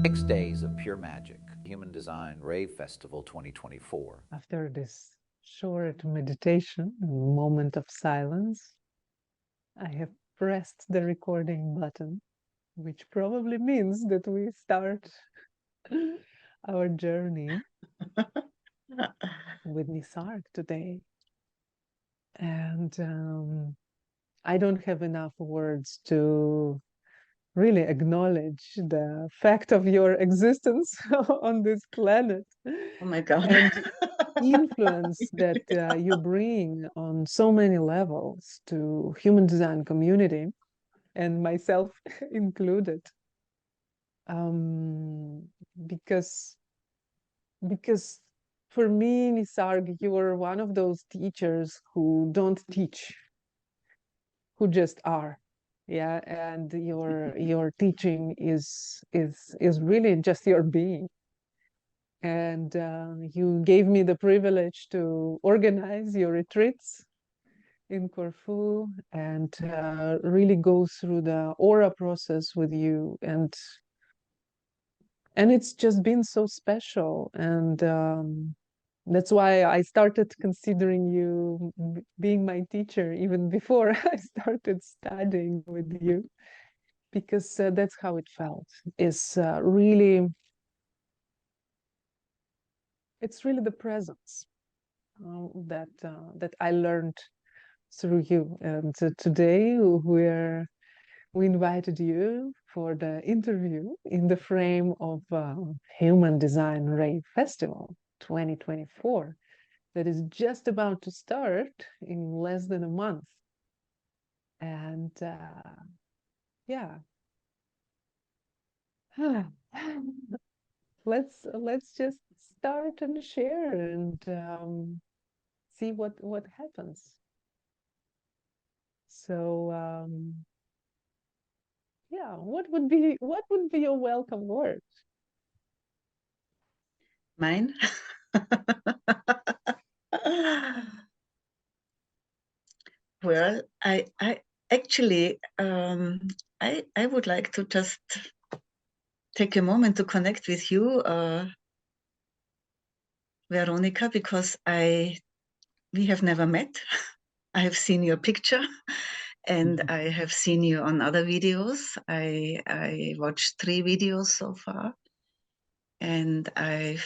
6 days of pure magic, Human Design Rave Festival 2024. After this short meditation, moment of silence, I have pressed the recording button, which probably means that we start our journey with Nisarg today. And I don't have enough words to really acknowledge the fact of your existence on this planet. Oh my God. And influence that you bring on so many levels to human design community, and myself included. Because for me, Nisarg, you are one of those teachers who don't teach, who just are. Yeah, and your teaching is really just your being. And you gave me the privilege to organize your retreats in Corfu and really go through the aura process with you, and it's just been so special. And that's why I started considering you being my teacher even before I started studying with you, because that's how it felt. It's really the presence that I learned through you. And today we invited you for the interview in the frame of Human Design Rave Festival 2024 that is just about to start in less than a month. And yeah, let's just start and share and see what happens. So yeah, what would be your welcome word? Mine? Well, I actually I would like to just take a moment to connect with you, Veronica, because we have never met. I have seen your picture and I have seen you on other videos. I watched 3 videos so far, and it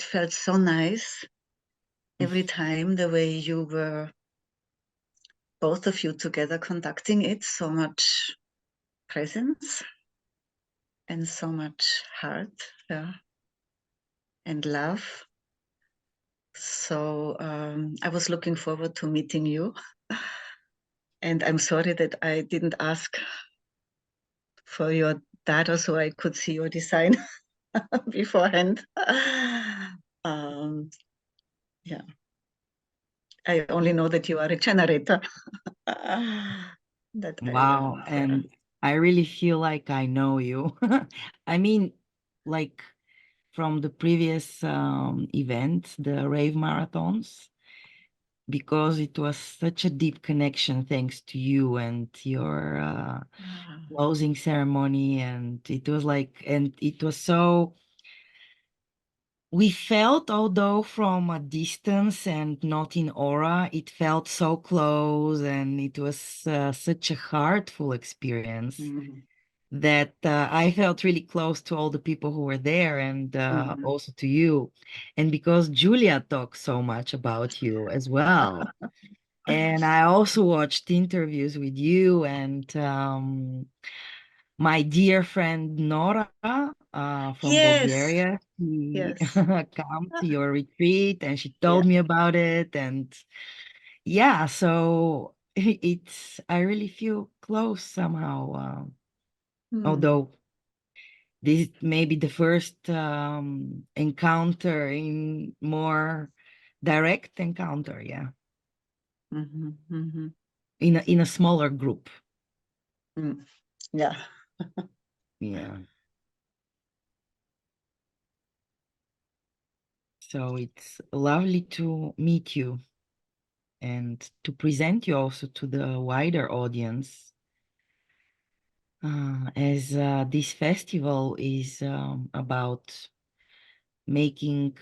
felt so nice every time, the way you were, both of you together, conducting it. So much presence and so much heart, yeah, and love. So I was looking forward to meeting you. And I'm sorry that I didn't ask for your data so I could see your design beforehand. Yeah. I only know that you are a generator. Wow. And I really feel like I know you. I mean, like from the previous event, the rave marathons, because it was such a deep connection thanks to you and your closing ceremony. And it was like, and it was so, we felt, although from a distance and not in aura, it felt so close, and it was such a heartful experience that I felt really close to all the people who were there, and also to you. And because Julia talks so much about you as well. And I also watched interviews with you and my dear friend Nora from Bulgaria, she came to your retreat and she told me about it. And yeah, so I really feel close somehow, although this may be the first encounter, in more direct encounter, yeah. In a smaller group. Yeah. Yeah. So it's lovely to meet you and to present you also to the wider audience. as this festival is about making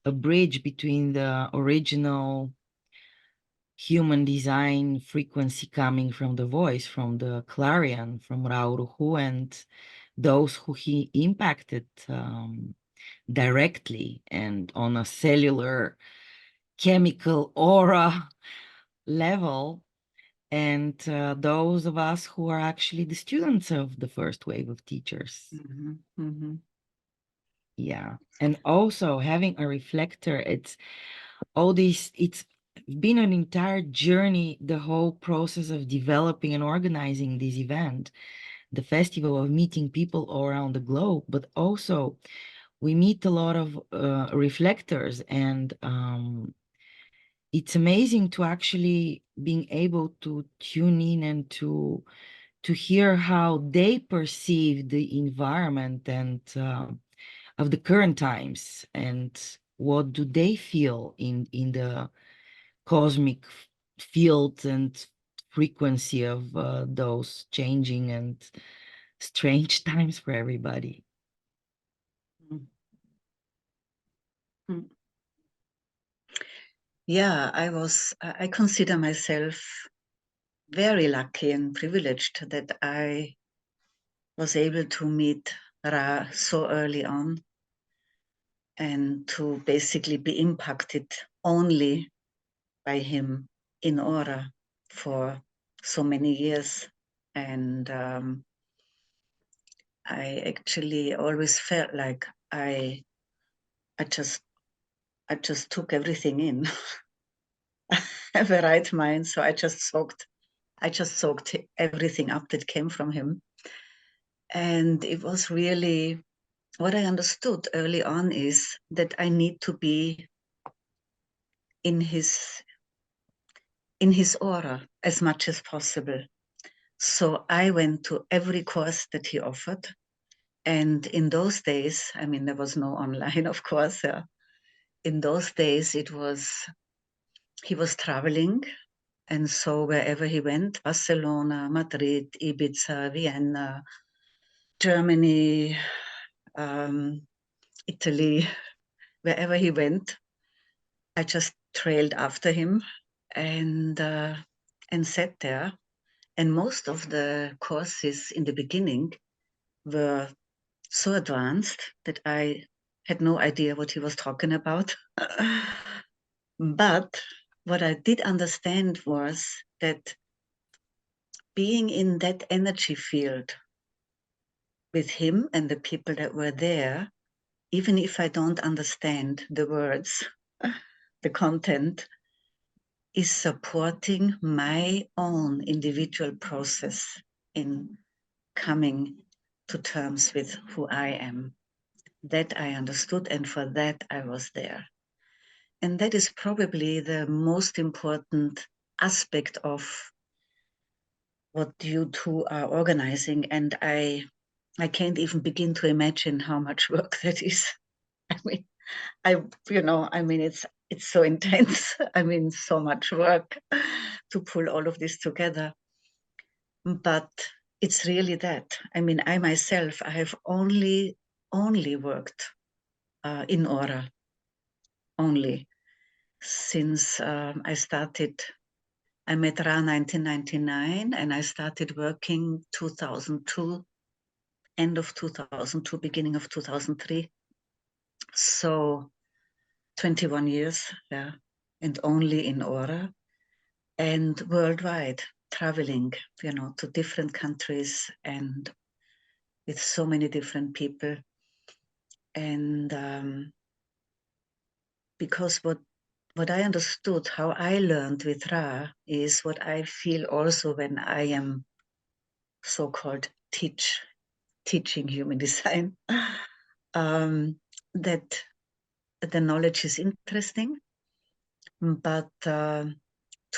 a bridge between the original human design frequency coming from the voice, from the clarion, from Rauruhu, and those who he impacted directly and on a cellular chemical aura level, and those of us who are actually the students of the first wave of teachers. Mm-hmm. Mm-hmm. Yeah. And also having a reflector, it's all this, it's been an entire journey, the whole process of developing and organizing this event, the festival, of meeting people all around the globe, but also we meet a lot of reflectors, and it's amazing to actually being able to tune in and to hear how they perceive the environment and of the current times, and what do they feel in the cosmic field and frequency of those changing and strange times for everybody. Mm. Yeah, I consider myself very lucky and privileged that I was able to meet Ra so early on and to basically be impacted only by him in aura for so many years. And I actually always felt like I just took everything in. I have a right mind, so I just soaked everything up that came from him. And it was really, what I understood early on is that I need to be in his aura as much as possible. So I went to every course that he offered. And in those days, I mean, there was no online, of course. In those days, he was traveling. And so wherever he went, Barcelona, Madrid, Ibiza, Vienna, Germany, Italy, wherever he went, I just trailed after him and sat there. And most of the courses in the beginning were so advanced that I had no idea what he was talking about. But what I did understand was that being in that energy field with him and the people that were there, even if I don't understand the words, the content, is supporting my own individual process in coming to terms with who I am. That I understood, and for that I was there. And that is probably the most important aspect of what you two are organizing. And I can't even begin to imagine how much work that is. I mean, it's so intense. I mean, so much work to pull all of this together. But it's really that. I mean, I myself, I have only worked in aura, only since I started. I met Ra 1999, and I started working 2002, end of 2002, beginning of 2003. So 21 years, yeah, and only in aura, and worldwide, traveling, to different countries and with so many different people. And because what I understood, how I learned with Ra, is what I feel also when I am so-called teaching human design, that the knowledge is interesting, but to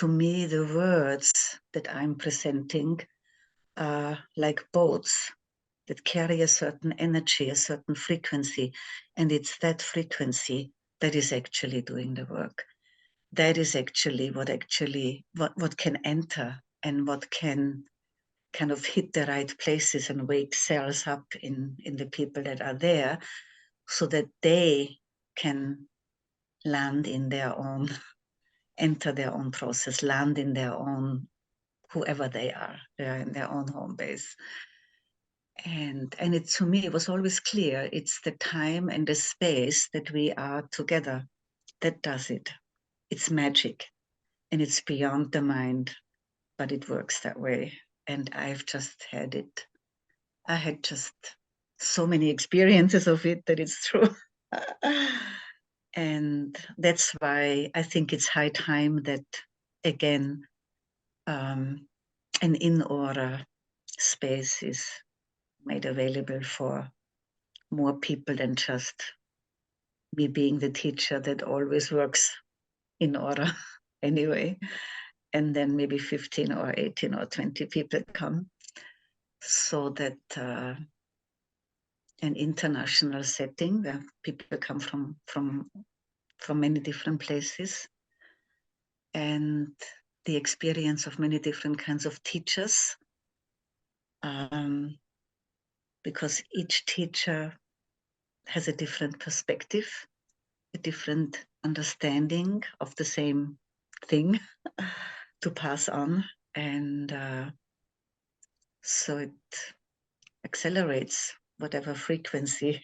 me, the words that I'm presenting are like boats that carry a certain energy, a certain frequency, and it's that frequency that is actually doing the work. That is actually what can enter and what can kind of hit the right places and wake cells up in the people that are there, so that they can land in their own, enter their own process, land in their own, whoever they are in their own home base. And it, to me, it was always clear, it's the time and the space that we are together that does it. It's magic, and it's beyond the mind, but it works that way. And I've just had it. I had just so many experiences of it that it's true. And that's why I think it's high time that, again, an in-aura space is made available for more people than just me being the teacher that always works in aura anyway. And then maybe 15 or 18 or 20 people come, so that an international setting where people come from many different places, and the experience of many different kinds of teachers, because each teacher has a different perspective, a different understanding of the same thing to pass on. And so it accelerates whatever frequency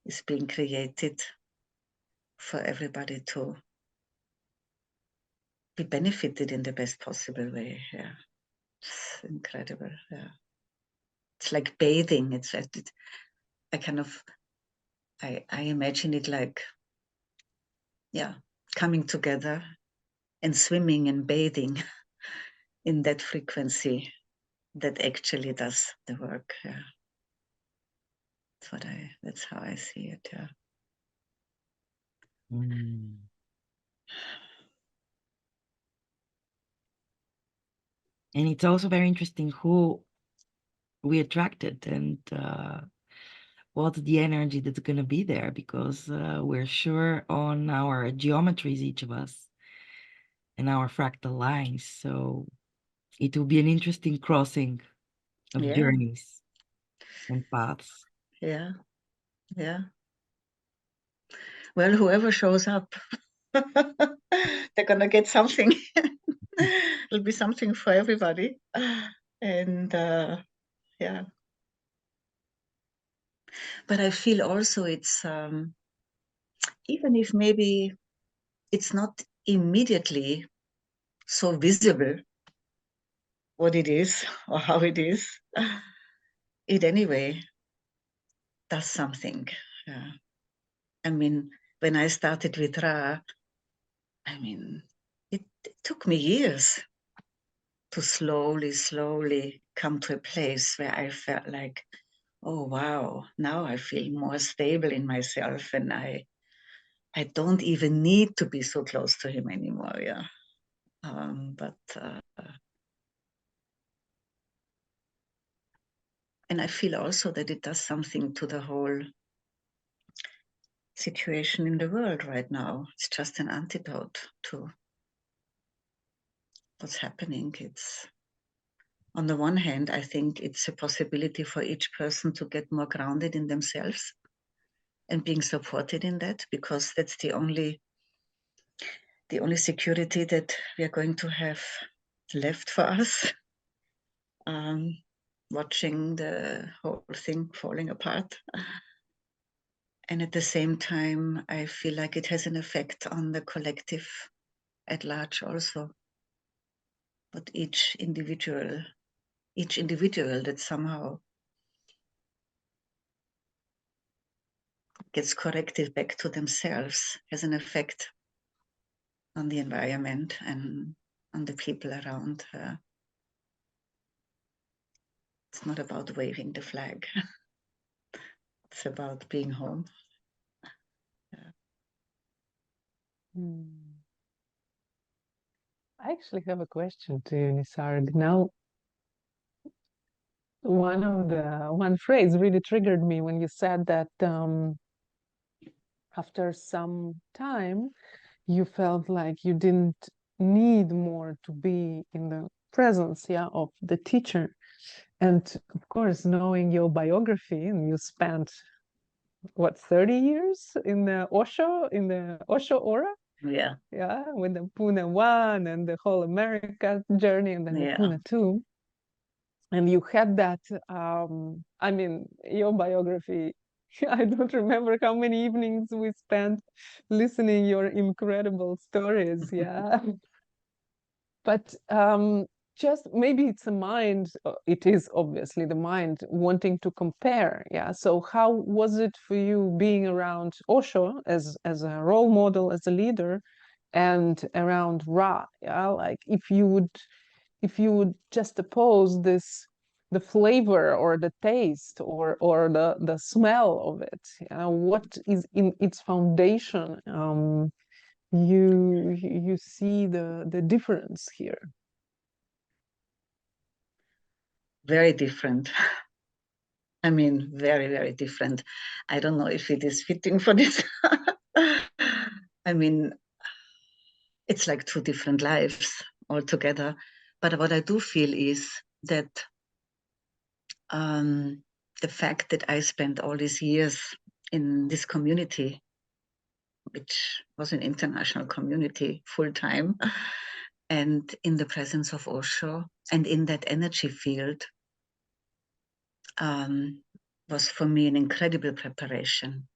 is being created for everybody to be benefited in the best possible way. Yeah, it's incredible. Yeah, it's like bathing. It's I kind of I imagine it like, yeah, coming together and swimming and bathing in that frequency that actually does the work. Yeah, that's how I see it. Yeah. Mm. And it's also very interesting who we attracted and what's the energy that's going to be there, because we're sure on our geometries, each of us, and our fractal lines. So it will be an interesting crossing of journeys and paths. Yeah. Yeah. Well, whoever shows up, they're going to get something. It'll be something for everybody. And yeah. But I feel also it's, even if maybe it's not immediately so visible what it is or how it is, it anyway does something. Yeah. I mean, when I started with Ra, I mean, it took me years to slowly come to a place where I felt like, oh wow, now I feel more stable in myself, and I don't even need to be so close to him anymore. Yeah. And I feel also that it does something to the whole situation in the world right now. It's just an antidote to what's happening. It's, on the one hand, I think it's a possibility for each person to get more grounded in themselves and being supported in that, because that's the only security that we are going to have left for us. Watching the whole thing falling apart. And at the same time, I feel like it has an effect on the collective at large also. But each individual that somehow gets corrected back to themselves has an effect on the environment and on the people around. It's not about waving the flag. It's about being home. I actually have a question to you, Nisarg. Now, one phrase really triggered me when you said that after some time, you felt like you didn't need more to be in the presence, of the teacher. And of course, knowing your biography, and you spent what, 30 years in the Osho aura? Yeah. Yeah, with the Poona 1 and the whole America journey, and then the Poona 2. And you had that, I mean, your biography, I don't remember how many evenings we spent listening your incredible stories, yeah. But just maybe it's a mind, it is obviously the mind wanting to compare, yeah. So how was it for you being around Osho as a role model, as a leader, and around Ra, yeah? Like if you would just oppose this, the flavor or the taste or the smell of it, what is in its foundation, you see the difference here. Very different. I mean, very, very different. I don't know if it is fitting for this. I mean, it's like two different lives altogether. But what I do feel is that the fact that I spent all these years in this community, which was an international community full time, and in the presence of Osho and in that energy field, was for me an incredible preparation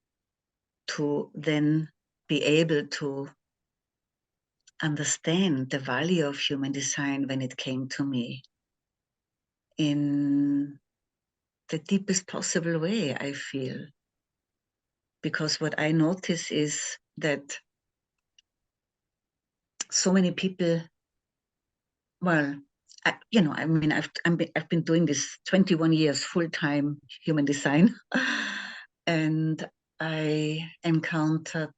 to then be able to understand the value of human design when it came to me in the deepest possible way, I feel. Because what I notice is that so many people, well, I've been doing this 21 years full-time human design, and I encountered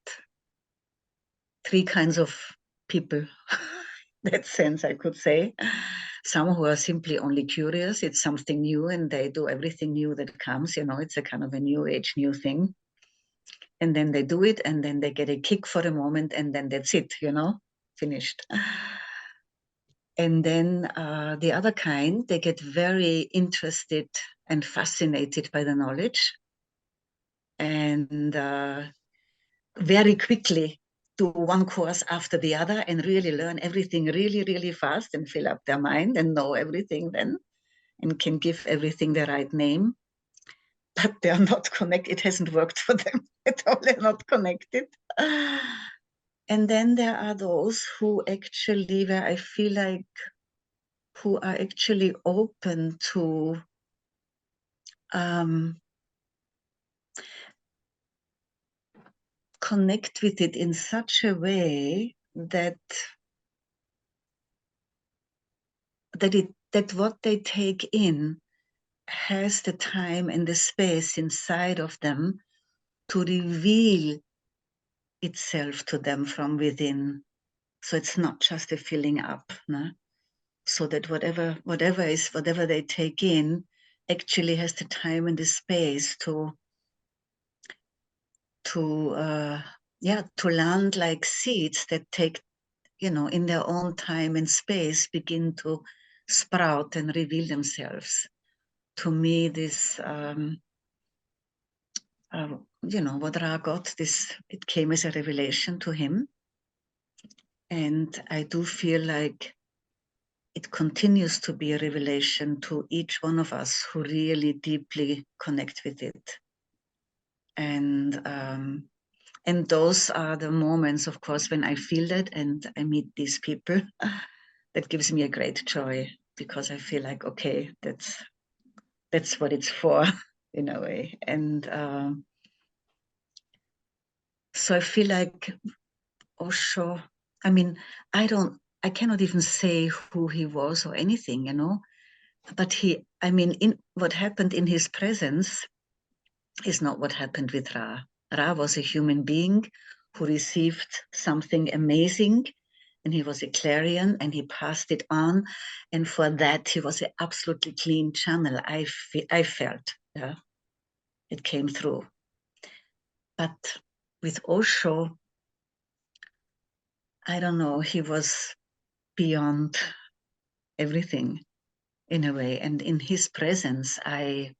three kinds of people. That sense, I could say. Some who are simply only curious, it's something new, and they do everything new that comes, it's a kind of a new age, new thing. And then they do it, and then they get a kick for a moment, and then that's it, finished. And then the other kind, they get very interested and fascinated by the knowledge, and very quickly do one course after the other and really learn everything really, really fast and fill up their mind and know everything then and can give everything the right name. But they are not connected. It hasn't worked for them at all. They're not connected. And then there are those who actually, where I feel like, who are actually open to connect with it in such a way that what they take in has the time and the space inside of them to reveal itself to them from within. So it's not just a filling up, no? So that whatever they take in actually has the time and the space to land like seeds that take, in their own time and space, begin to sprout and reveal themselves. To me, this, what Ra got, it came as a revelation to him. And I do feel like it continues to be a revelation to each one of us who really deeply connect with it. And those are the moments, of course, when I feel that and I meet these people, that gives me a great joy, because I feel like, okay, that's what it's for, in a way. And so I feel like Osho, I cannot even say who he was or anything, but in what happened in his presence is not what happened with Ra. Ra was a human being who received something amazing, and he was a clarion, and he passed it on, and for that he was an absolutely clean channel. I felt, yeah, it came through. But with Osho, I don't know, he was beyond everything. in a way. And in his presence, I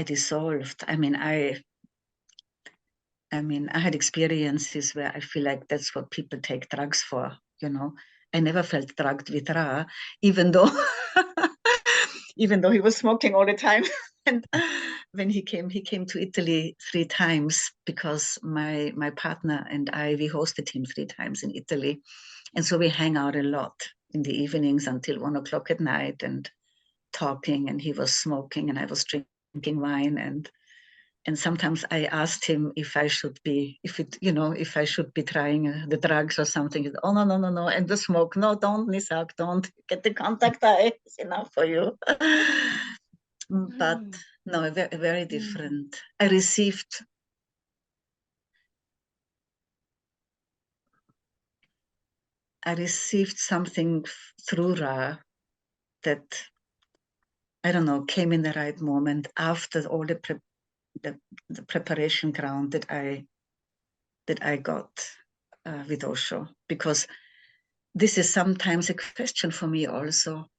dissolved. I mean, I had experiences where I feel like that's what people take drugs for, you know. I never felt drugged with Ra, even though even though he was smoking all the time. And when he came to Italy 3 times, because my partner and I, we hosted him 3 times in Italy. And so we hang out a lot in the evenings until 1 o'clock at night and talking, and he was smoking and I was drinking wine, and sometimes I asked him if I should be trying the drugs or something. He said, oh, no, and the smoke, no, don't, Nisarg, don't get the contact eye, it's enough for you. But no, very different. I received something through Ra that, I don't know, came in the right moment after all the preparation ground that I got with Osho, because this is sometimes a question for me also.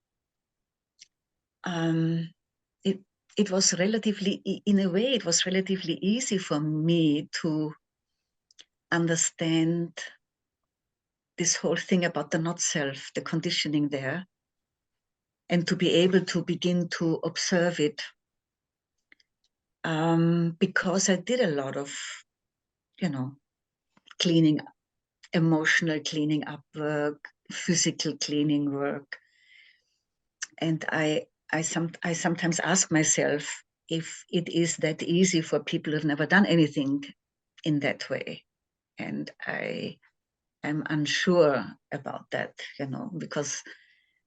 It was relatively, in a way, it was relatively easy for me to understand this whole thing about the not self, the conditioning there, and to be able to begin to observe it, because I did a lot of, cleaning, emotional cleaning up work, physical cleaning work. And I sometimes ask myself if it is that easy for people who've never done anything in that way. And I am unsure about that, because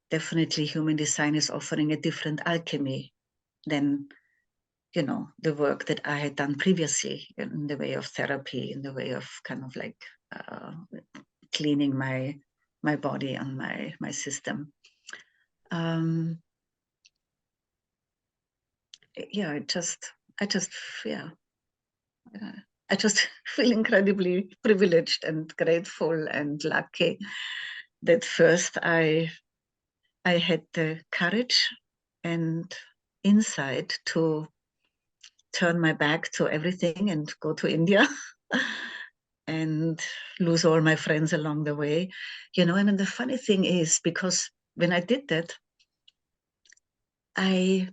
definitely human design is offering a different alchemy than, the work that I had done previously in the way of therapy, in the way of kind of like cleaning my body and my system. I just feel incredibly privileged and grateful and lucky that first I had the courage and insight to turn my back to everything and go to India and lose all my friends along the way. The funny thing is, because when I did that, I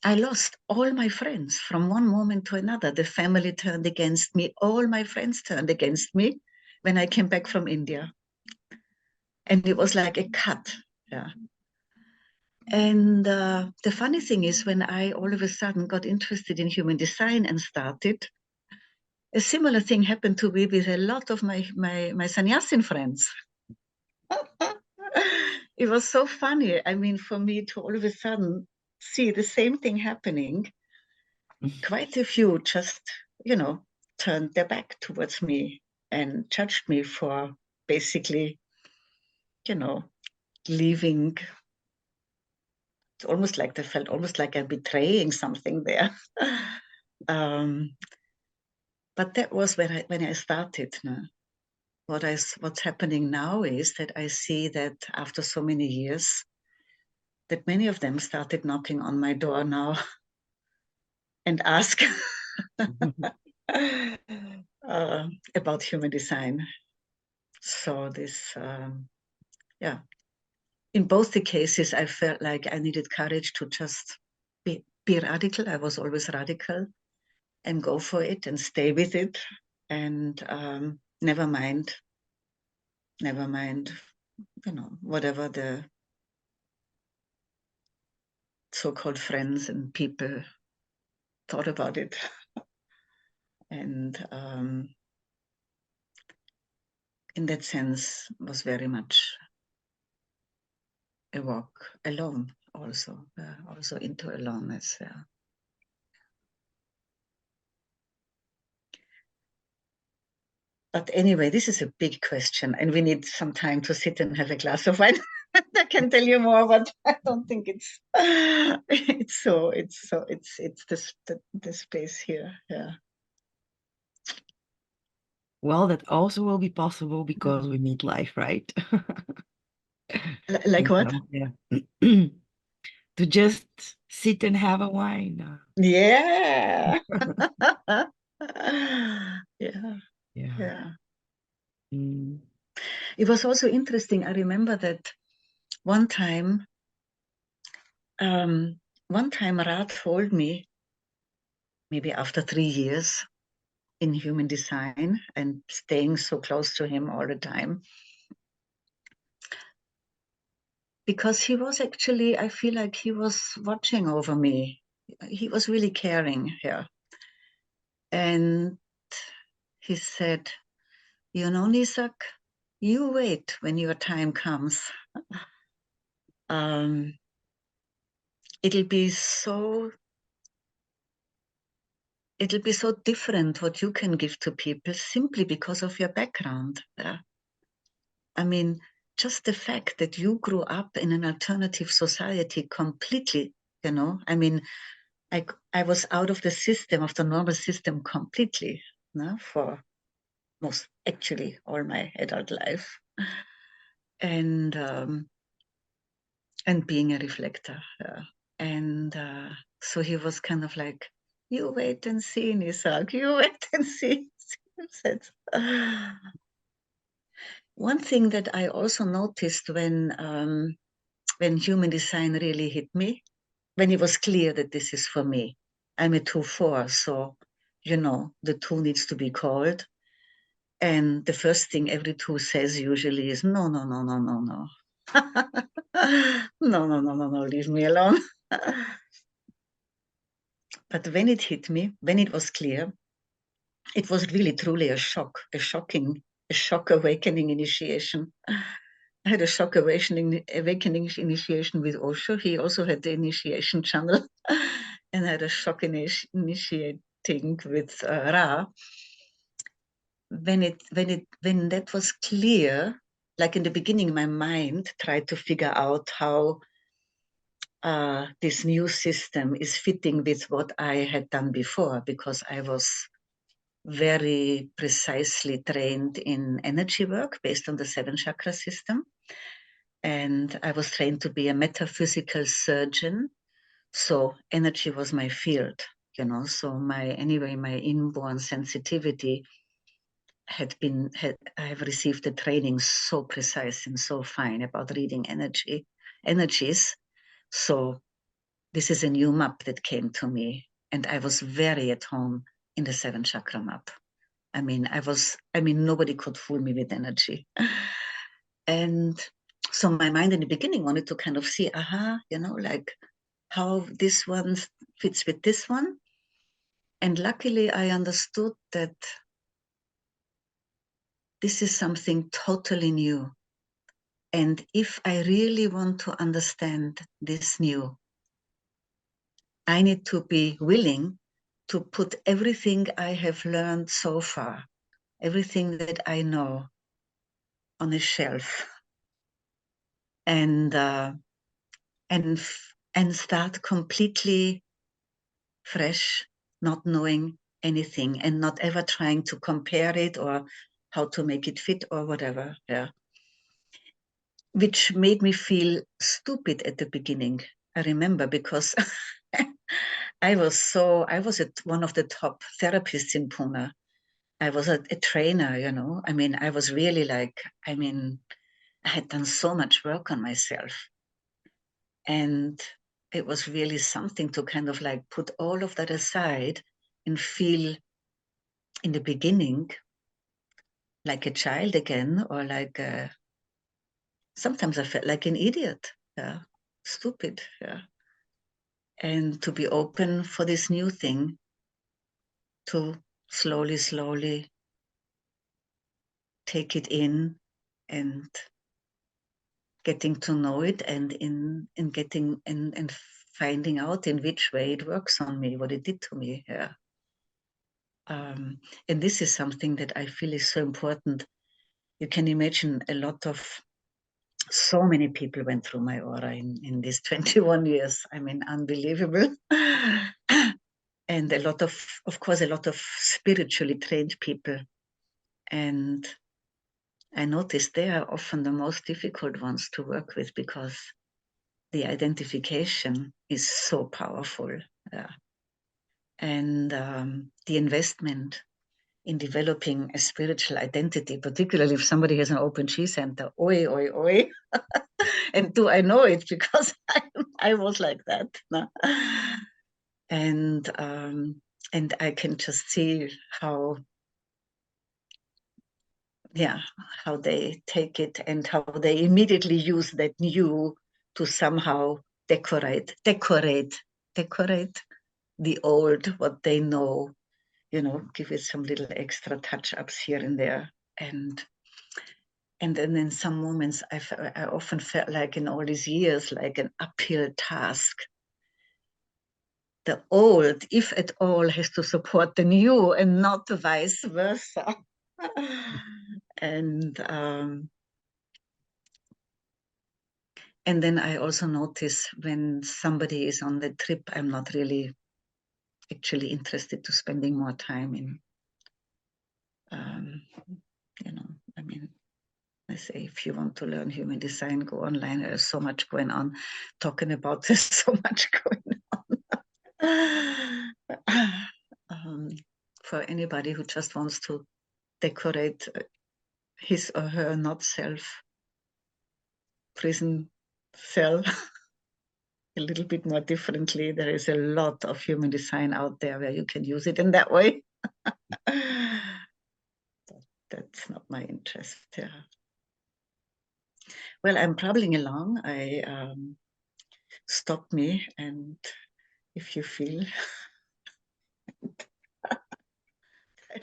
lost all my friends from one moment to another. The family turned against me. All my friends turned against me when I came back from India. And it was like a cut. Yeah. And the funny thing is, when I all of a sudden got interested in human design and started, a similar thing happened to me with a lot of my sannyasin friends. It was so funny. I mean, for me to all of a sudden see the same thing happening, quite a few just, turned their back towards me and judged me for basically, leaving. It's almost like they felt almost like I'm betraying something there. But that was when I started. No? What's happening now is that I see that after so many years, that many of them started knocking on my door now and ask about human design. So this, in both the cases, I felt like I needed courage to just be radical. I was always radical, and go for it and stay with it, and never mind, whatever the so-called friends and people thought about it. And in that sense, was very much a walk alone, also into aloneness. Yeah. But anyway, this is a big question, and we need some time to sit and have a glass of wine. I can tell you more, but I don't think it's the space here. Yeah. Well, that also will be possible because we meet live, right? Like what? Yeah. To just sit and have a wine. Yeah. Yeah. Yeah. Yeah. Mm. It was also interesting. I remember that one time Ra told me, maybe after 3 years in human design and staying so close to him all the time, because he was actually, I feel like he was watching over me. He was really caring here. And he said, you know, Nisarg, you wait when your time comes. It'll be so different what you can give to people simply because of your background. Yeah? I mean, just the fact that you grew up in an alternative society completely, you know, I mean, I was out of the system, of the normal system completely, no, for most, actually, all my adult life. And being a reflector. And so he was kind of like, you wait and see, Nisarg, you wait and see. One thing that I also noticed when human design really hit me, when it was clear that this is for me. I'm a 2/4, so, you know, the 2 needs to be called. And the first thing every 2 says usually is, no, no, no, no, no, no. No, no, no, no, no, leave me alone. But when it hit me, when it was clear, it was really truly a shock awakening initiation. I had a shock awakening initiation with Osho. He also had the initiation channel, and I had a shock initiating with Ra. When that was clear, like in the beginning, my mind tried to figure out how this new system is fitting with what I had done before, because I was very precisely trained in energy work based on the 7 chakra system. And I was trained to be a metaphysical surgeon. So energy was my field, you know, so my inborn sensitivity I have received a training so precise and so fine about reading energies. So this is a new map that came to me, and I was very at home in the 7 chakra map. I mean, nobody could fool me with energy. And so my mind in the beginning wanted to kind of see, you know, like how this one fits with this one. And luckily I understood that this is something totally new. And if I really want to understand this new, I need to be willing to put everything I have learned so far, everything that I know, on a shelf, and start completely fresh, not knowing anything and not ever trying to compare it or how to make it fit or whatever. Yeah. Which made me feel stupid at the beginning. I remember, because I was one of the top therapists in Poona. I was a trainer, you know. I mean, I was really like, I had done so much work on myself. And it was really something to kind of like put all of that aside and feel in the beginning like a child again, or like sometimes I felt like an idiot, yeah, stupid, yeah. And to be open for this new thing, to slowly take it in and getting to know it, and getting and finding out in which way it works on me, what it did to me, yeah. And this is something that I feel is so important. You can imagine so many people went through my aura in these 21 years. I mean, unbelievable. And of course, a lot of spiritually trained people. And I noticed they are often the most difficult ones to work with because the identification is so powerful. Yeah. And the investment in developing a spiritual identity, particularly if somebody has an open chi center, oi, oi, oi. And do I know it? Because I was like that. No? And I can just see how they take it and how they immediately use that new to somehow decorate the old, what they know, give it some little extra touch-ups here and there. And then in some moments, I often felt like in all these years, like an uphill task. The old, if at all, has to support the new and not vice versa. And then I also notice when somebody is on the trip, I'm not really actually interested to spending more time in, I mean, I say, if you want to learn human design, go online. There's so much going on. Talking about this, so much going on. For anybody who just wants to decorate his or her not self prison cell a little bit more differently, there is a lot of human design out there where you can use it in that way. That's not my interest. Yeah. Well, I'm prabbling along. Stop me, and if you feel,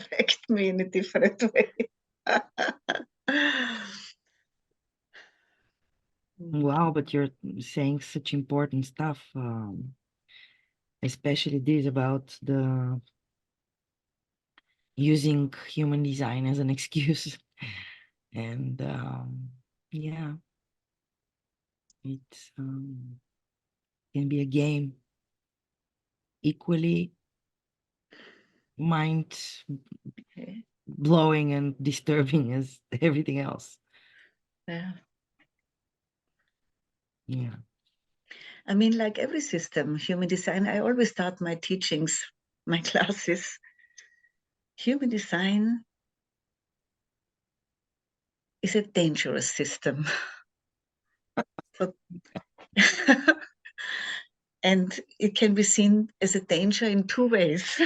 direct me in a different way. Wow, but you're saying such important stuff, especially this about the using human design as an excuse. And yeah, it can be a game equally mind blowing and disturbing as everything else. Yeah. Yeah. I mean, like every system, human design, I always start my teachings, my classes. Human design is a dangerous system. And it can be seen as a danger in two ways.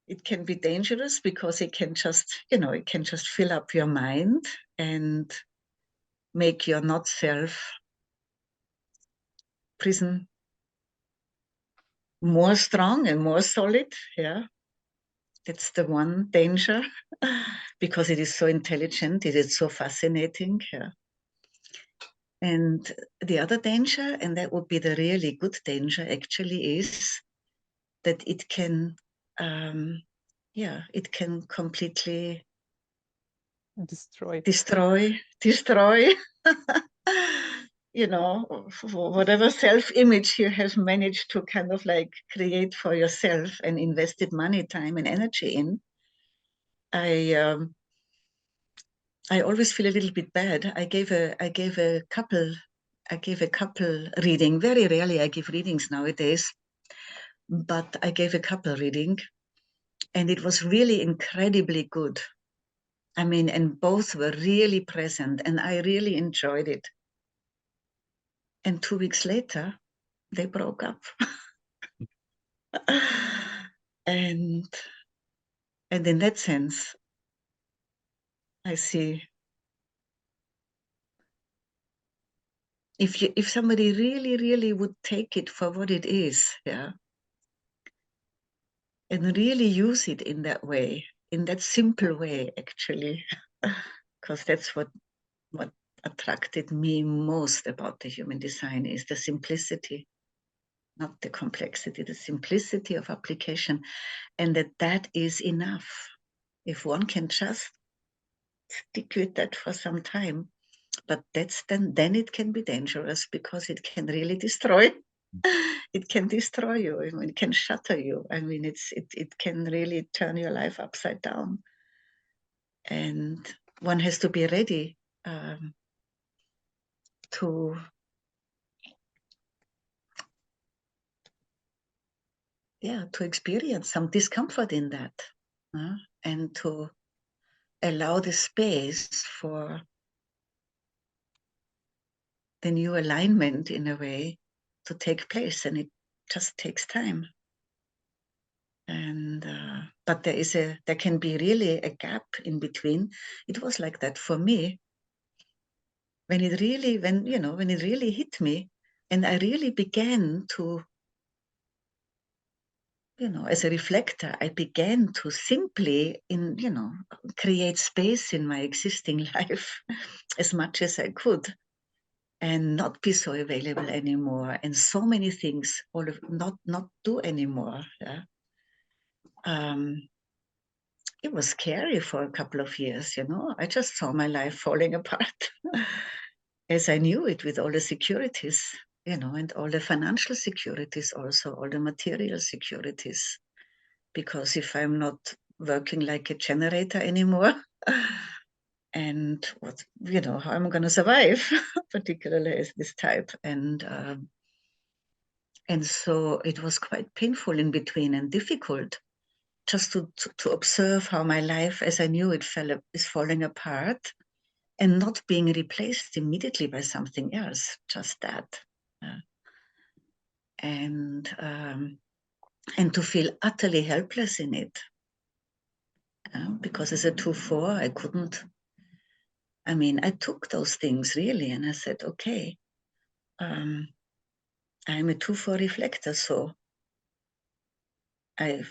It can be dangerous because it can just, it can just fill up your mind and make your not self prison more strong and more solid. Yeah. That's the one danger, because it is so intelligent, it is so fascinating. Yeah. And the other danger, and that would be the really good danger actually, is that it can, it can completely Destroy. Whatever self-image you have managed to kind of like create for yourself and invested money, time, and energy in. I always feel a little bit bad. I gave a couple reading. Very rarely I give readings nowadays, but I gave a couple reading, and it was really incredibly good. I mean, and both were really present, and I really enjoyed it. And 2 weeks later, they broke up. And in that sense, I see, if somebody really, really would take it for what it is, yeah, and really use it in that way, in that simple way, actually, because that's what attracted me most about the human design, is the simplicity, not the complexity, the simplicity of application, and that is enough. If one can just stick with that for some time, but that's then it can be dangerous, because it can really destroy. It can destroy you. I mean, it can shatter you. I mean, it can really turn your life upside down. And one has to be ready to experience some discomfort in that, and to allow the space for the new alignment in a way to take place, and it just takes time. And but there can be really a gap in between. It was like that for me when it really hit me, and I really began to, as a reflector, I began to simply create space in my existing life as much as I could, and not be so available anymore, and so many things not do anymore. Yeah. It was scary for a couple of years, I just saw my life falling apart as I knew it, with all the securities, and all the financial securities, also all the material securities. Because if I'm not working like a generator anymore, and how am I going to survive, particularly as this type, and so it was quite painful in between and difficult just to observe how my life, as I knew it, is falling apart, and not being replaced immediately by something else, just that. And to feel utterly helpless in it. Because as a 2-4, I couldn't. I took those things really, and I said, okay, I'm a 2-4 reflector, so I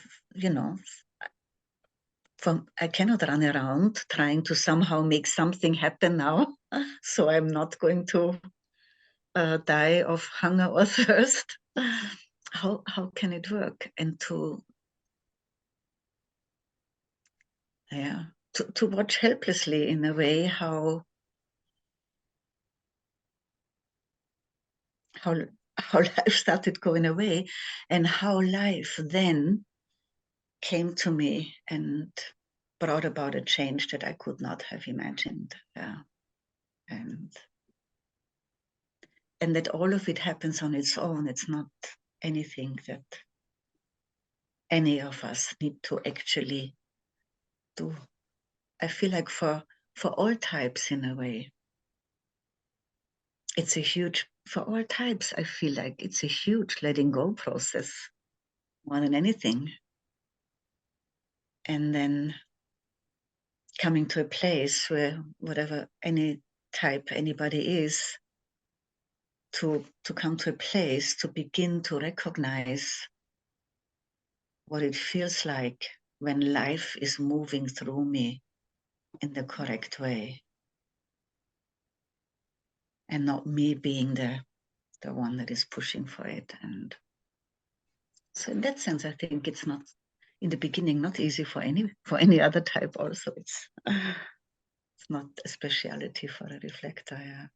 cannot run around trying to somehow make something happen now. So I'm not going to die of hunger or thirst. How can it work? And to watch helplessly, in a way, how life started going away, and how life then came to me and brought about a change that I could not have imagined. And that all of it happens on its own. It's not anything that any of us need to actually do. I feel like for all types, in a way, it's a huge, for all types, I feel like it's a huge letting go process, more than anything. And then coming to a place where, whatever any type anybody is, to come to a place to begin to recognize what it feels like when life is moving through me in the correct way, and not me being the one that is pushing for it. And so in that sense, I think it's not, in the beginning, not easy for any other type also. It's not a speciality for a reflector. Yeah.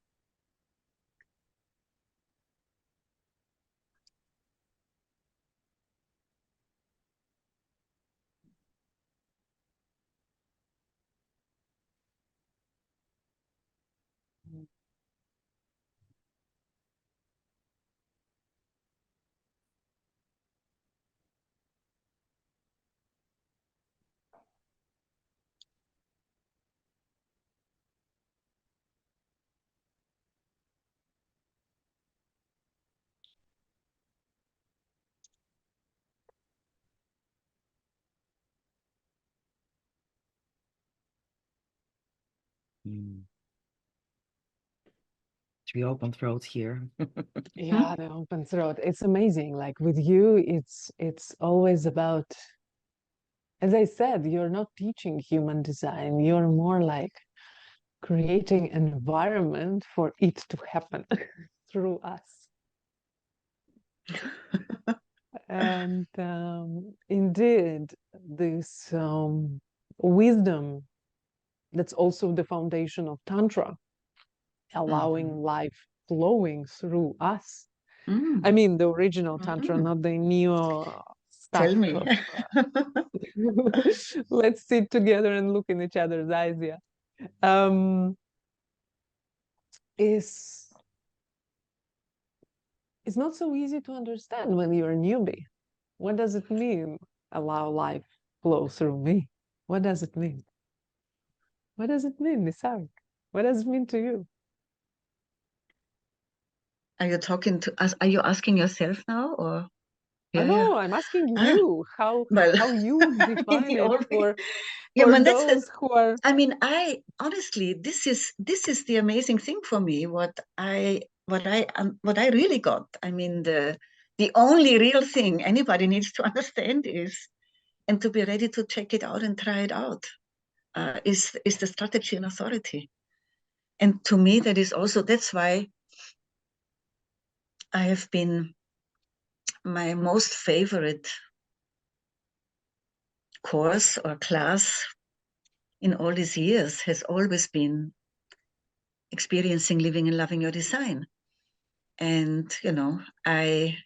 The open throat here. Yeah, the open throat. It's amazing. Like with you, it's always about, as I said, you're not teaching human design. You're more like creating an environment for it to happen through us. And indeed, this wisdom, that's also the foundation of Tantra, allowing life flowing through us. I mean, the original Tantra, not the neo stuff. Tell me. Let's sit together and look in each other's eyes. Yeah. um, is it's not so easy to understand when you're a newbie. What does it mean? Allow life flow through me. What does it mean? What does it mean, Nisarg? What does it mean to you? Are you talking to us? Are you asking yourself now, or? Yeah, No, I'm asking Ah, you how well, you would I mean, define the it only, for yeah, man, those who are. I mean, I honestly, this is the amazing thing for me. What I really got. I mean, the only real thing anybody needs to understand is, and to be ready to check it out and try it out, is the strategy and authority. And to me, that is also, that's why I have been, my most favorite course or class in all these years has always been experiencing, living, and loving your design. And, you know, I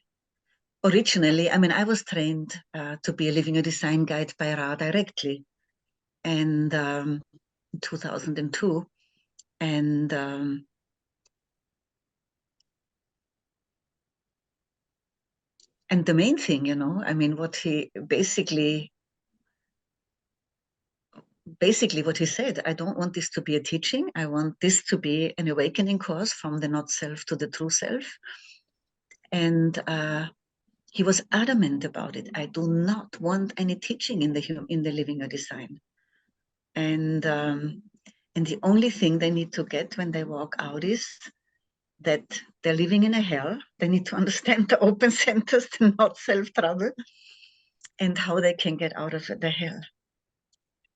originally, I mean, I was trained to be a living a design guide by Ra directly, and in 2002. And the main thing, you know, I mean, what he basically what he said, I don't want this to be a teaching. I want this to be an awakening course from the not self to the true self. And he was adamant about it. I do not want any teaching in the living a design. And the only thing they need to get when they walk out is that they're living in a hell. They need to understand the open centers, the not self trouble, and how they can get out of the hell,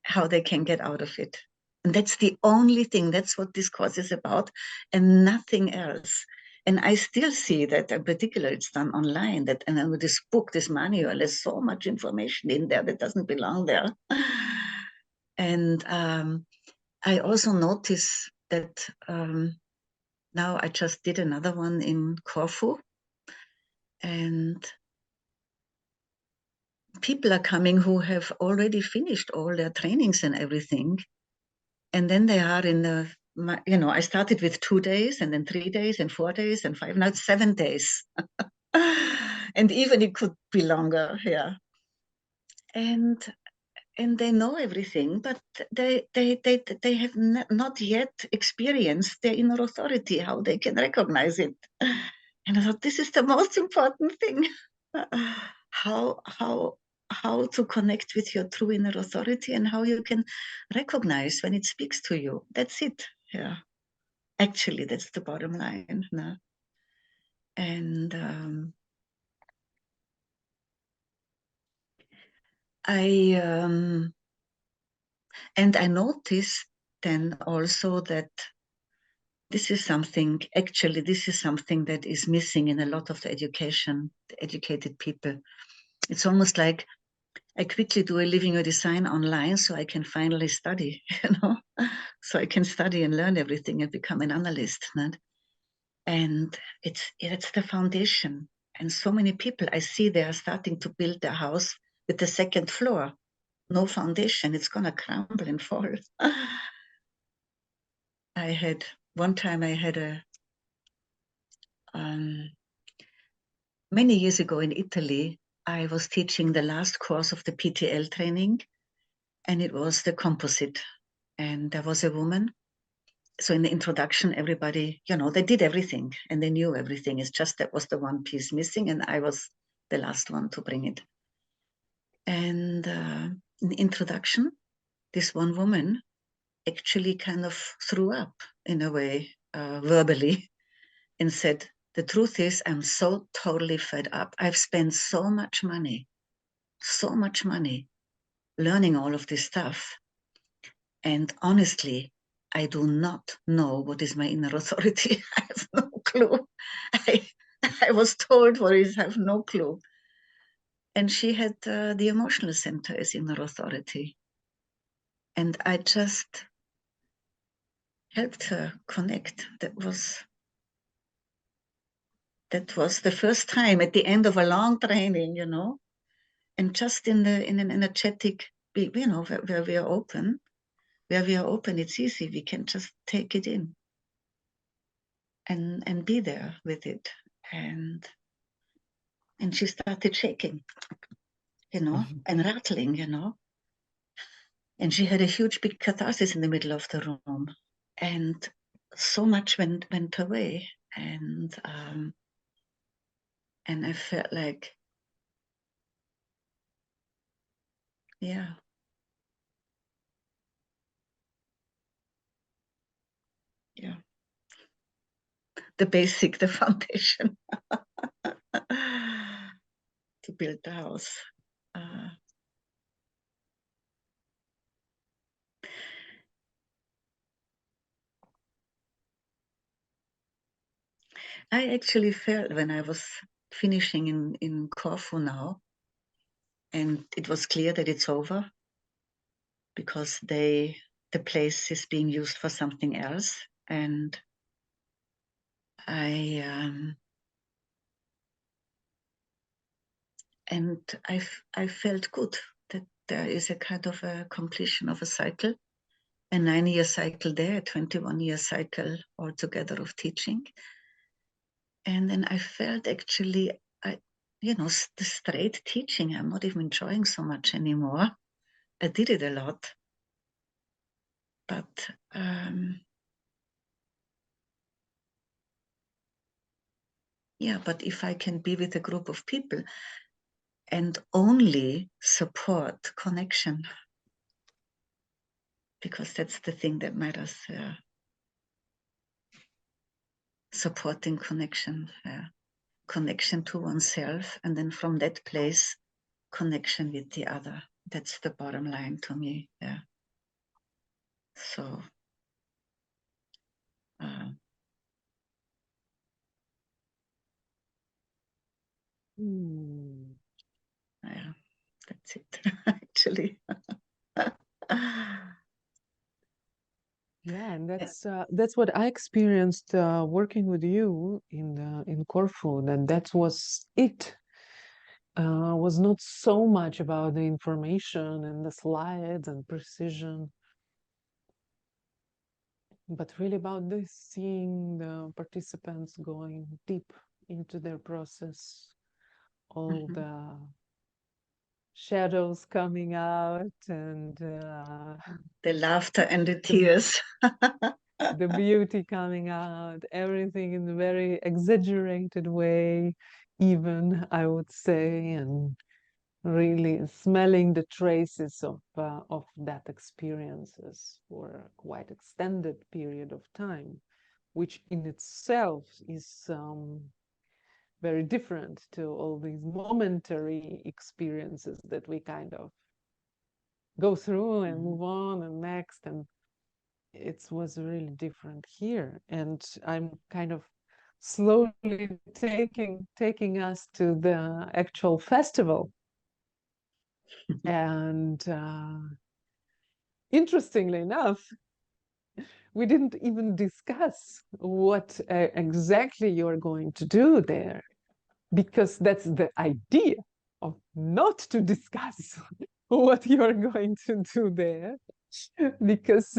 how they can get out of it. And that's the only thing. That's what this course is about, and nothing else. And I still see that, in particular, it's done online. That, and then with this book, this manual, there's so much information in there that doesn't belong there. And I also notice that now I just did another one in Corfu, and people are coming who have already finished all their trainings and everything. And then they are in the, you know, I started with 2 days and then 3 days and 4 days and 5, now it's 7 days. And even it could be longer, yeah. And they know everything, but they have not yet experienced their inner authority, how they can recognize it. And I thought, this is the most important thing. How to connect with your true inner authority, and how you can recognize when it speaks to you. That's it. Yeah. Actually, that's the bottom line. No? And I noticed then also that this is something that is missing in a lot of the educated people. It's almost like I quickly do a living or design online so I can finally study, you know, so I can study and learn everything and become an analyst. Not? And it's the foundation. And so many people I see, they are starting to build their house with the second floor. No foundation, it's going to crumble and fall. One time I had many years ago in Italy, I was teaching the last course of the PTL training, and it was the composite. And there was a woman. So in the introduction, everybody, you know, they did everything and they knew everything. It's just that was the one piece missing, and I was the last one to bring it. And in the introduction, this one woman actually kind of threw up in a way, verbally, and said, the truth is, I'm so totally fed up. I've spent so much money learning all of this stuff. And honestly, I do not know what is my inner authority. I have no clue. I was told what is, I have no clue. And she had the emotional center as inner authority. And I just helped her connect. That was the first time at the end of a long training, you know, and just in an energetic, you know, where we are open, where we are open, it's easy. We can just take it in and be there with it. And she started shaking, and rattling, and she had a huge big catharsis in the middle of the room, and so much went away, and I felt like, yeah, the basic, the foundation to build the house. I actually felt when I was finishing in Corfu now, and it was clear that it's over because the place is being used for something else, and I felt good that there is a kind of a completion of a cycle, a 9-year cycle there, a 21-year cycle altogether of teaching. And then I felt actually, the straight teaching, I'm not even enjoying so much anymore. I did it a lot. But but if I can be with a group of people and only support connection, because that's the thing that matters, supporting connection, connection to oneself, and then from that place, connection with the other. That's the bottom line to me. Yeah. So yeah, that's it actually. Yeah, and that's what I experienced working with you in Corfu. That was it. Was not so much about the information and the slides and precision, but really about this, seeing the participants going deep into their process, all the shadows coming out, and the laughter and the tears. The beauty coming out, everything in a very exaggerated way, even, I would say, and really smelling the traces of that experiences for a quite extended period of time, which in itself is very different to all these momentary experiences that we kind of go through and move on and next, and it was really different here. And I'm kind of slowly taking us to the actual festival. And interestingly enough, we didn't even discuss what exactly you're going to do there, because that's the idea of not to discuss what you're going to do there. Because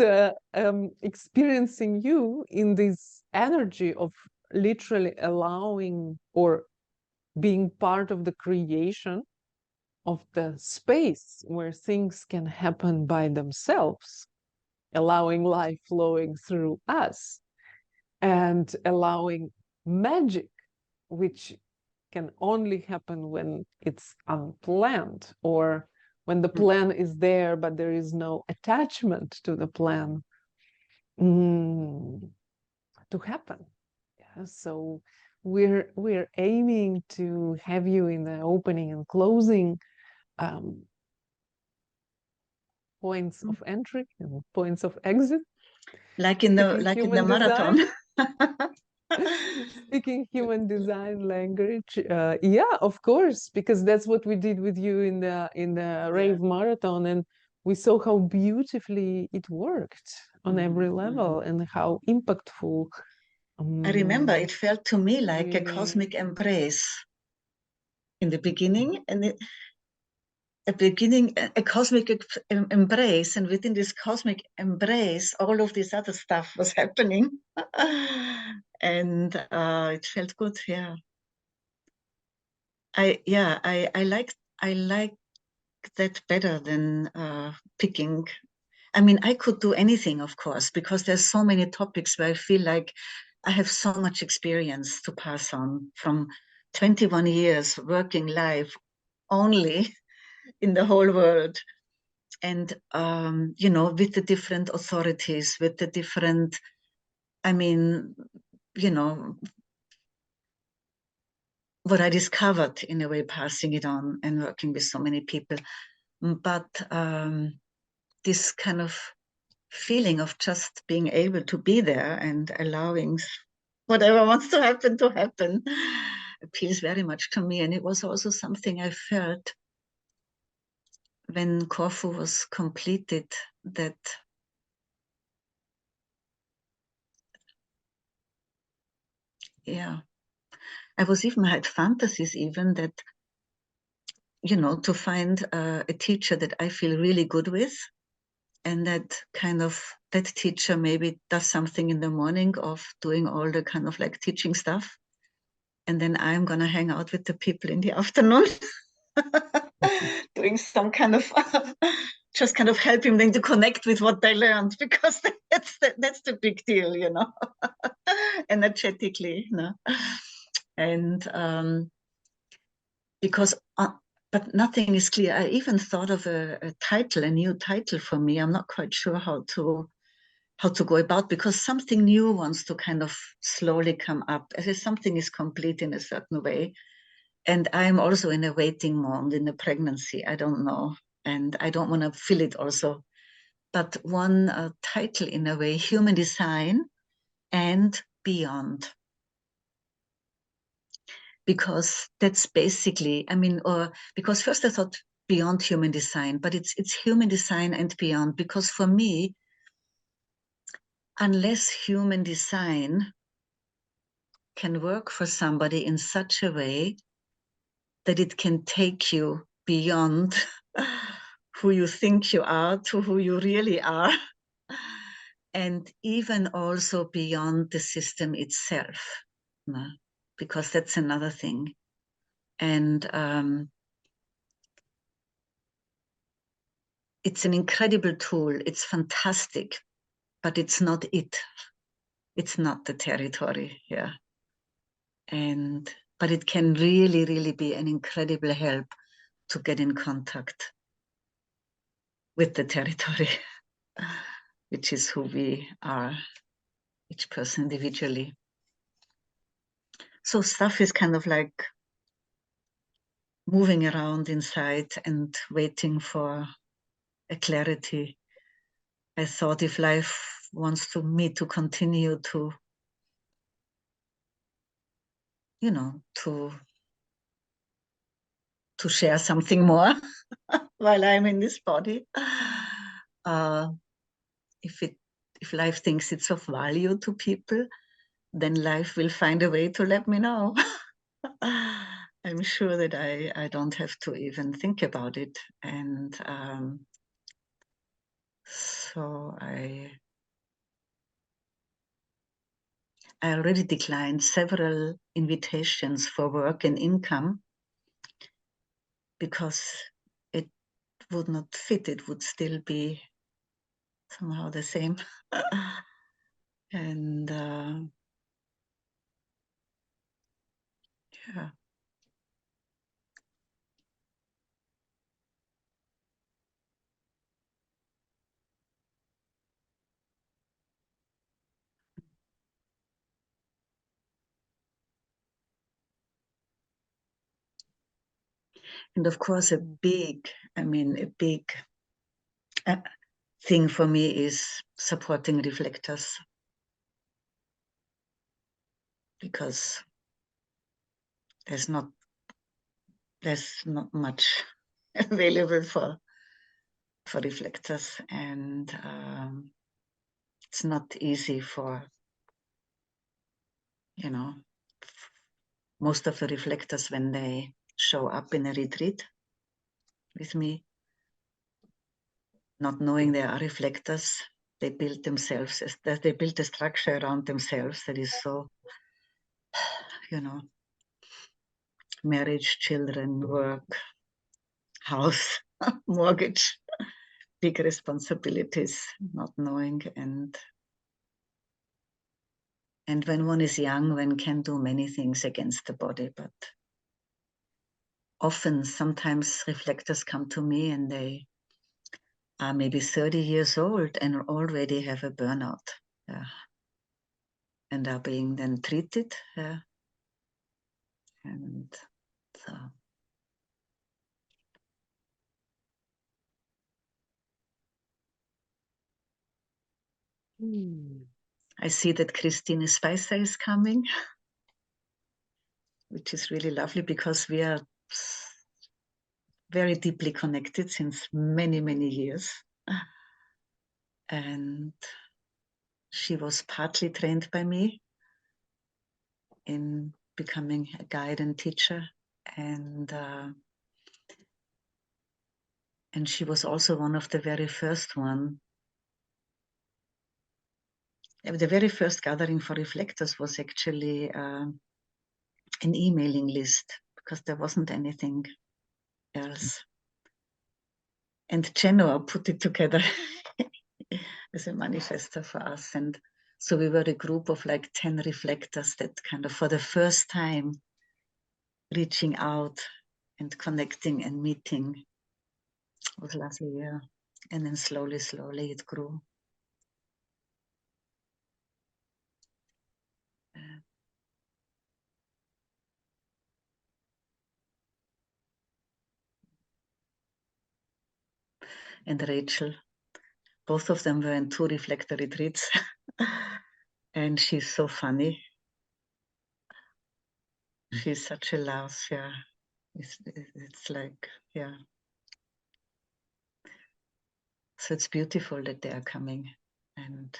experiencing you in this energy of literally allowing or being part of the creation of the space where things can happen by themselves, allowing life flowing through us, and allowing magic, which can only happen when it's unplanned, or when the plan is there but there is no attachment to the plan, to happen. Yeah, so we're aiming to have you in the opening and closing points of entry and points of exit, like in the marathon. Speaking human design language. Yeah, of course, because that's what we did with you in the Rave marathon, and we saw how beautifully it worked on every level and how impactful. I remember it felt to me like really a cosmic embrace in the beginning, and a beginning, a cosmic embrace, and within this cosmic embrace, all of this other stuff was happening, and it felt good. Yeah, I like that better than picking. I mean, I could do anything, of course, because there's so many topics where I feel like I have so much experience to pass on from 21 years working live only in the whole world. And, you know, with the different authorities, with the different, I mean, you know, what I discovered in a way, passing it on and working with so many people. But this kind of feeling of just being able to be there and allowing whatever wants to happen appeals very much to me. And it was also something I felt when Corfu was completed, that yeah, I had fantasies even that, you know, to find a teacher that I feel really good with, and that teacher maybe does something in the morning of doing all the kind of like teaching stuff, and then I'm gonna hang out with the people in the afternoon doing some kind of just kind of helping them to connect with what they learned, because that's the big deal, you know. Energetically, you know. And because but nothing is clear. I even thought of a title, a new title for me. I'm not quite sure how to go about, because something new wants to kind of slowly come up, as if something is complete in a certain way. And I'm also in a waiting mode in a pregnancy. I don't know. And I don't want to fill it also. But one title in a way, Human Design and Beyond. Because that's basically, I mean, or because first I thought beyond human design, but it's human design and beyond. Because for me, unless human design can work for somebody in such a way that it can take you beyond who you think you are to who you really are, and even also beyond the system itself, because that's another thing. And it's an incredible tool. It's fantastic, but it's not it. It's not the territory, yeah. But it can really, really be an incredible help to get in contact with the territory, which is who we are, each person individually. So stuff is kind of like moving around inside and waiting for a clarity. I thought if life wants me to continue to, you know, to share something more while I'm in this body, if life thinks it's of value to people, then life will find a way to let me know. I'm sure that I don't have to even think about it. And so I already declined several invitations for work and income, because it would not fit. It would still be somehow the same. And yeah. And of course, a big thing for me is supporting reflectors, because there's not much available for reflectors, and it's not easy for, you know, most of the reflectors when they show up in a retreat. with me, not knowing there are reflectors. They build themselves, they build a structure around themselves that is so, you know, marriage, children, work, house, mortgage, big responsibilities, not knowing. And when one is young, one can do many things against the body, but often, sometimes reflectors come to me and they are maybe 30 years old and already have a burnout, and are being then treated. And so I see that Christine Spicer is coming, which is really lovely because we are very deeply connected since many, many years. And she was partly trained by me in becoming a guide and teacher. And she was also one of the very first one. The very first gathering for reflectors was actually an emailing list because there wasn't anything else. And Genoa put it together as a manifester for us. And so we were a group of like 10 reflectors that kind of for the first time reaching out and connecting and meeting. It was lovely, yeah. And then slowly, slowly it grew. And Rachel, both of them were in 2 reflector retreats. And she's so funny. She's such a laugh, yeah. It's like, yeah. So it's beautiful that they are coming. And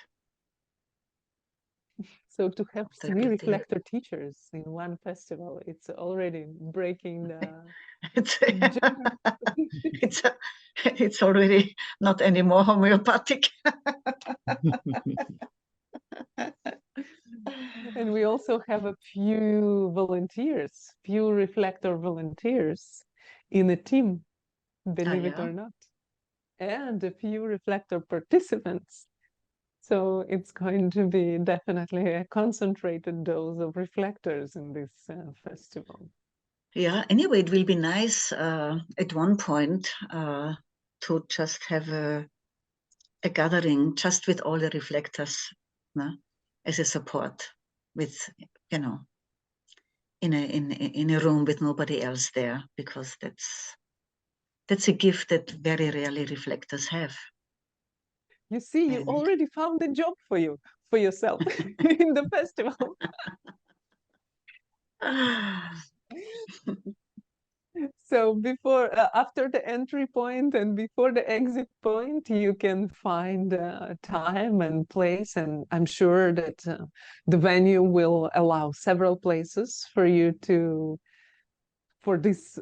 So to have 3 reflector teachers in one festival, it's already breaking the it's already not anymore homeopathic. And we also have a few reflector volunteers in a team, believe it or not, and a few reflector participants. So it's going to be definitely a concentrated dose of reflectors in this festival. Yeah, anyway, it will be nice at one point to just have a gathering just with all the reflectors, as a support, with, you know, in a room with nobody else there, because that's a gift that very rarely reflectors have. You see, you already found a job for yourself in the festival. So after the entry point and before the exit point, you can find time and place, and I'm sure that the venue will allow several places for you for this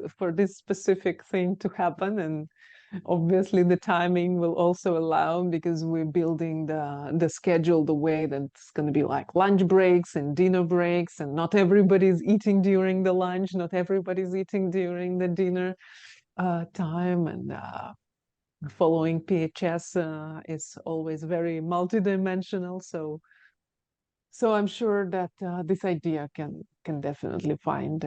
specific thing to happen. And obviously the timing will also allow, because we're building the schedule the way that it's going to be like lunch breaks and dinner breaks, and not everybody's eating during the lunch, not everybody's eating during the dinner time. And following PHS is always very multidimensional. So I'm sure that this idea can definitely find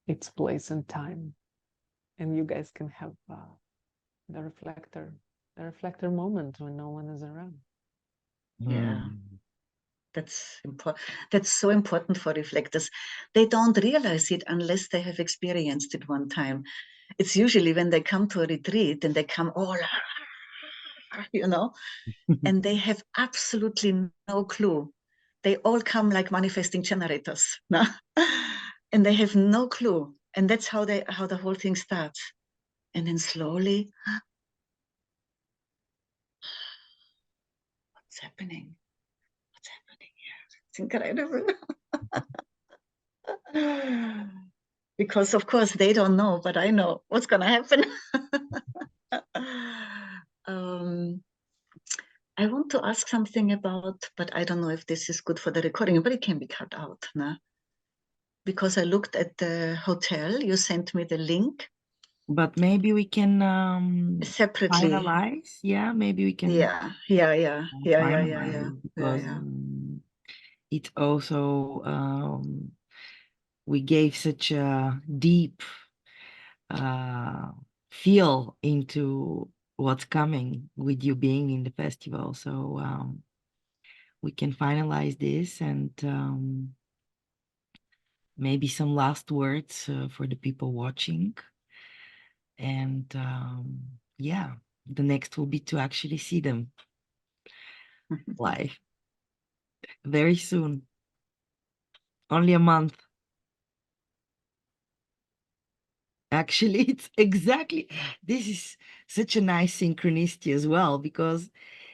its place and time, and you guys can have the reflector moment when no one is around. Yeah, that's important. That's so important for reflectors. They don't realize it unless they have experienced it one time. It's usually when they come to a retreat and they come all, you know, and they have absolutely no clue. They all come like manifesting generators, no? And they have no clue. And that's how the whole thing starts. And then slowly, what's happening? What's happening here? It's incredible. because of course they don't know, but I know what's going to happen. I want to ask something about, but I don't know if this is good for the recording, but it can be cut out, nah? Because I looked at the hotel, you sent me the link. But maybe we can Separately. finalize. Yeah, maybe we can finalize, because it also we gave such a deep feel into what's coming with you being in the festival. So we can finalize this and maybe some last words for the people watching. And yeah, the next will be to actually see them live very soon. Only a month. Actually, it's exactly, this is such a nice synchronicity as well, because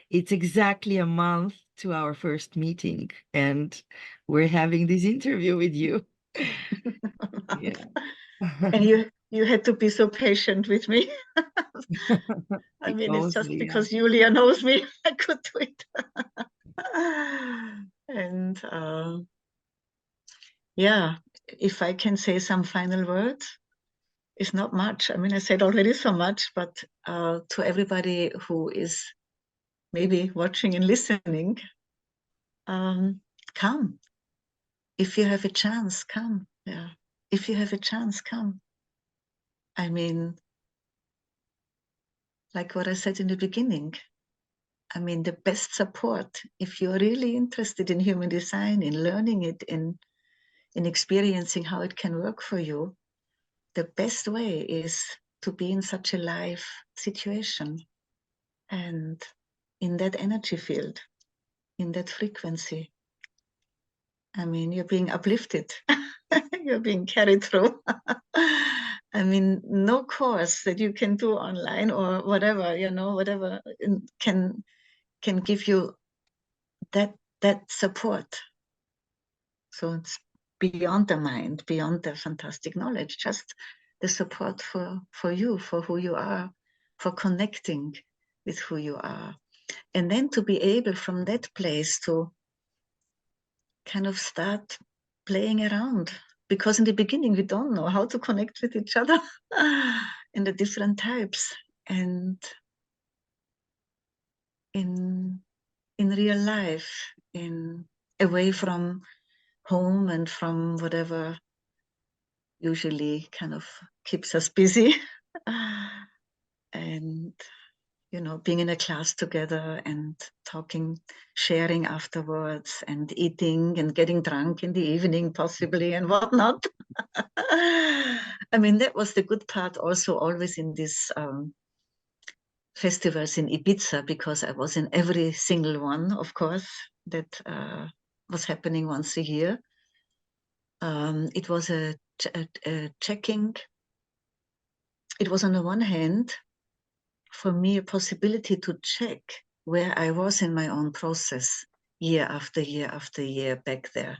it's exactly a month to our first meeting and we're having this interview with you. Yeah. And you had to be so patient with me. I mean, it's just because Julia knows me, I could do it. And yeah, if I can say some final words, it's not much. I mean, I said already so much, but to everybody who is maybe watching and listening, come. If you have a chance, come. Yeah. If you have a chance, come. I mean, like what I said in the beginning, I mean, the best support, if you're really interested in human design, in learning it, in experiencing how it can work for you, the best way is to be in such a live situation and in that energy field, in that frequency. I mean, you're being uplifted. You're being carried through. I mean, no course that you can do online or whatever, whatever can give you that support. So it's beyond the mind, beyond the fantastic knowledge, just the support for you, for who you are, for connecting with who you are. And then to be able from that place to kind of start playing around, because in the beginning we don't know how to connect with each other in the different types, and in real life, in away from home and from whatever usually kind of keeps us busy. And being in a class together and talking, sharing afterwards, and eating and getting drunk in the evening possibly and whatnot. I mean, that was the good part also always in these festivals in Ibiza, because I was in every single one, of course, that was happening once a year. It was a checking. It was on the one hand, for me, a possibility to check where I was in my own process year after year after year back there.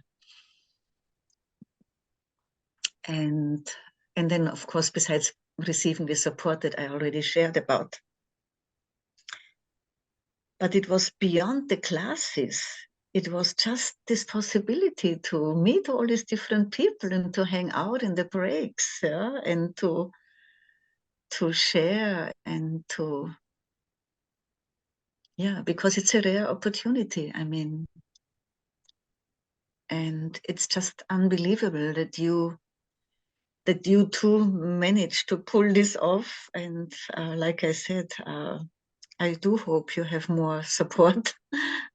And then, of course, besides receiving the support that I already shared about. But it was beyond the classes. It was just this possibility to meet all these different people and to hang out in the breaks, yeah? And to share and to, yeah, because it's a rare opportunity. I mean, and it's just unbelievable that you two managed to pull this off. And like I said, I do hope you have more support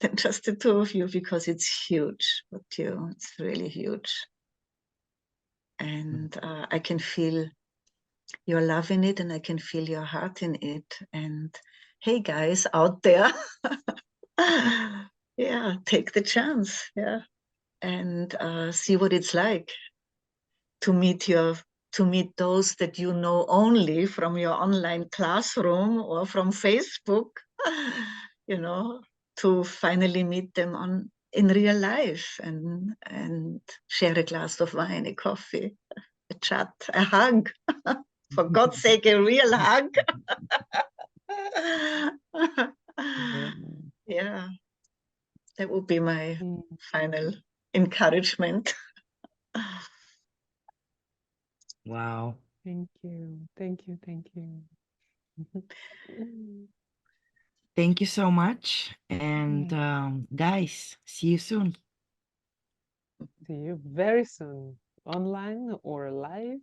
than just the two of you, because it's huge. It's really huge. And I can feel your love in it, and I can feel your heart in it. And hey, guys out there, yeah, take the chance, yeah, and see what it's like to meet those that you know only from your online classroom or from Facebook, to finally meet them in real life and share a glass of wine, a coffee. a chat, a hug. For God's sake, a real hug. Yeah, that would be my final encouragement. Wow. Thank you. Thank you. Thank you. Thank you so much. And guys, see you soon. See you very soon, online or live.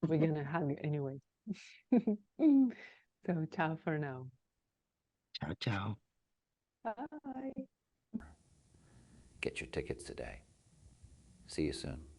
We're gonna hug anyway. So ciao for now. Ciao, ciao. Bye. Get your tickets today. See you soon.